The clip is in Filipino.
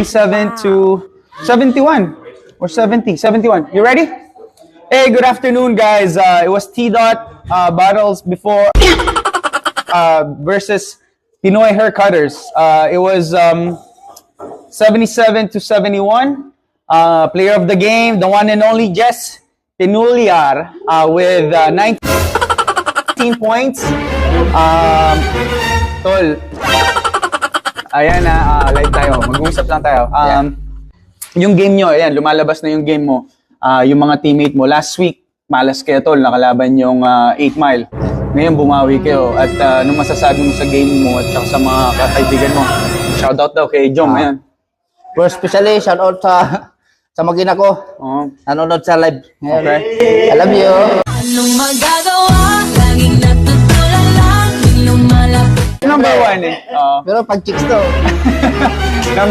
77 to 71 or 70, 71. You ready? Hey, good afternoon, guys. It was T-Dot battles before versus Pinoy Hair Cutters. It was 77 to 71. Player of the game, the one and only Jess Pinuliar with 19 points. Tol, ayan na, live tayo. Mag-uusap lang tayo. Yung game nyo, ayan, lumalabas na yung game mo. Yung mga teammate mo. Last week, malas kayo, Tol. Nakalaban yung 8 Mile. Ngayon, bumawi kayo. At anong masasabi mo sa game mo at saka sa mga kaibigan mo? Shoutout daw kay Jom, ayan. Well, especially, shout out sa magina ko. Nanonood sa live. Okay. I love you. Anong magagawa? Laging natutulala lang. Di lumalapit. Number 1 eh. Pero pag chicks to, Number